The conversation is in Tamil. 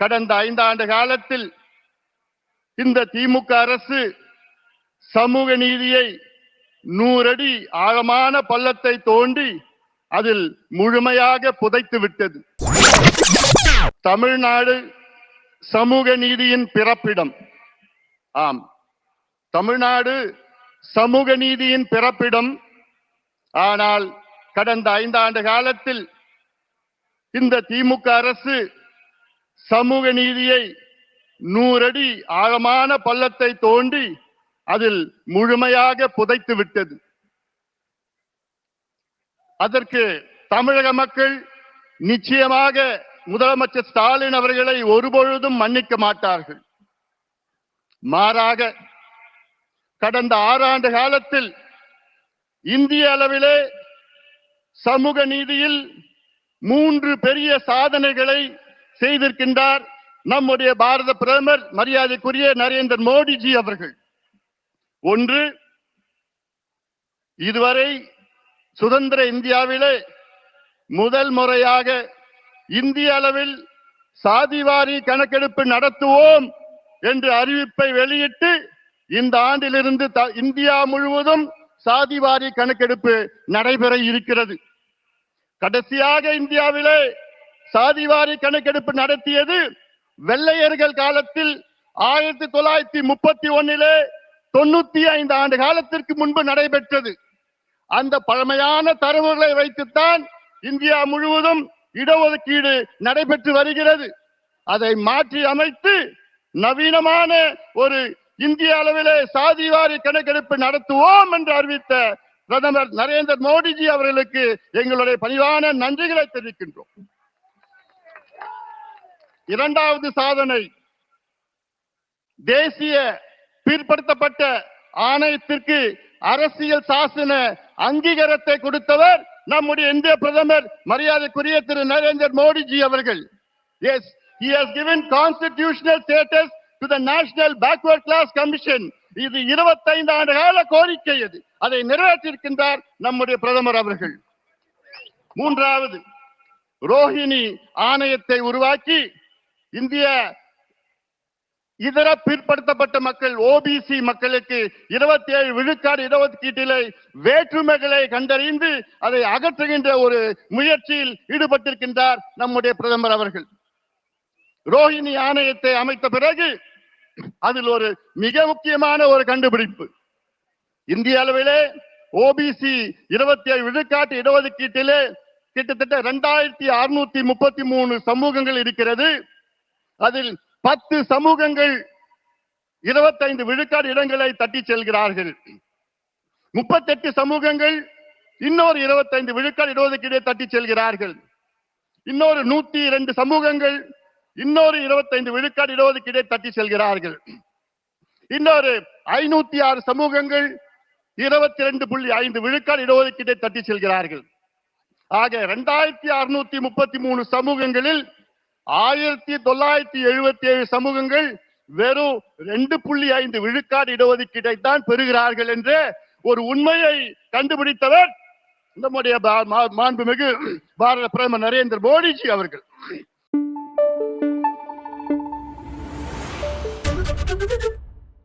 கடந்த 5 ஆண்டு காலத்தில் இந்த திமுக அரசு சமூக நீதியை 100 அடி ஆழமான பள்ளத்தை தோண்டி அதில் முழுமையாக புதைத்து விட்டது. தமிழ்நாடு சமூக நீதியின் பிறப்பிடம். ஆம், தமிழ்நாடு சமூக நீதியின் பிறப்பிடம். ஆனால் கடந்த 5 ஆண்டு காலத்தில் இந்த திமுக அரசு சமூக நீதியை 100 அடி ஆழமான பள்ளத்தை தோண்டி அதில் முழுமையாக புதைத்து விட்டது. அதற்கு தமிழக மக்கள் நிச்சயமாக முதலமைச்சர் ஸ்டாலின் அவர்களை ஒருபொழுதும் மன்னிக்க மாட்டார்கள். மாறாக கடந்த 6 ஆண்டு காலத்தில் இந்திய அளவிலே சமூக நீதியில் 3 பெரிய சாதனைகளை செய்திருக்கின்றார் நம்முடைய பாரத பிரதமர் மரியாதைக்குரிய நரேந்திர மோடிஜி அவர்கள். ஒன்று, இதுவரை சுதந்திர இந்தியாவிலே முதல் முறையாக இந்திய அளவில் சாதிவாரி கணக்கெடுப்பு நடத்துவோம் என்று அறிவிப்பை வெளியிட்டு இந்த ஆண்டிலிருந்து இந்தியா முழுவதும் சாதிவாரி கணக்கெடுப்பு நடைபெற இருக்கிறது. கடைசியாக இந்தியாவிலே சாதிவாரி கணக்கெடுப்பு நடத்தியது வெள்ளையர்கள் காலத்தில் 1931 95 ஆண்டு காலத்திற்கு முன்பு நடைபெற்றது. அந்த பழமையான தரவுகளை வைத்துத்தான் இந்தியா முழுவதும் இடஒதுக்கீடு நடைபெற்று வருகிறது. அதை மாற்றி அமைத்து நவீனமான ஒரு இந்திய அளவிலே சாதிவாரி கணக்கெடுப்பு நடத்துவோம் என்று அறிவித்த பிரதமர் நரேந்திர மோடிஜி அவர்களுக்கு எங்களுடைய பணிவான நன்றிகளை தெரிவிக்கின்றோம். இரண்டாவது சாதனை, தேசிய பிற்படுத்தப்பட்ட ஆணையத்திற்கு அரசியல் சாசன அங்கீகாரத்தை கொடுத்தவர் நம்முடைய இந்திய பிரதமர் மரியாதைக்குரிய திரு நரேந்திர மோடிஜி அவர்கள். Yes, he has given constitutional status to the National Backward Class Commission. இது 25 ஆண்டு கால கோரிக்கை. அதை நிறைவேற்றியிருக்கின்றார் நம்முடைய பிரதமர் அவர்கள். மூன்றாவது, ரோஹிணி ஆணையத்தை உருவாக்கி இந்திய இதர பிற்படுத்தப்பட்ட மக்கள் ஓபிசி மக்களுக்கு 27 விழுக்காடு இடஒதுக்கீட்டிலே வேற்றுமைகளை கண்டறிந்து அதை அகற்றுகின்ற ஒரு முயற்சியில் ஈடுபட்டிருக்கின்றார் நம்முடைய பிரதமர் அவர்கள். ரோஹிணி ஆணையத்தை அமைத்த பிறகு அதில் ஒரு மிக முக்கியமான ஒரு கண்டுபிடிப்பு, இந்திய அளவிலே ஓபிசி 27 விழுக்காட்டு இடஒதுக்கீட்டிலே கிட்டத்தட்ட 2633 சமூகங்கள் இருக்கிறது. அதில் 10 சமூகங்கள் 25 விழுக்காடு இடங்களை தட்டி செல்கிறார்கள். 38 சமூகங்கள் இன்னொரு 25 விழுக்காடு இடஒதுக்கீடை தட்டி செல்கிறார்கள். இன்னொரு 102 சமூகங்கள் இன்னொரு 25 விழுக்காடு இடஒதுக்கீடை தட்டி செல்கிறார்கள். இன்னொரு 506 சமூகங்கள் 22.5 விழுக்காடு இடஒதுக்கீடை தட்டி செல்கிறார்கள். ஆக 2633 சமூகங்களில் 1977 சமூகங்கள் வெறும் 2.5 விழுக்காடு இடஒதுக்கீட்டை தான் பெறுகிறார்கள் என்ற ஒரு உண்மையை கண்டுபிடித்தவர் நம்முடைய மாண்புமிகு பாரத பிரதமர் நரேந்திர மோடிஜி அவர்கள்.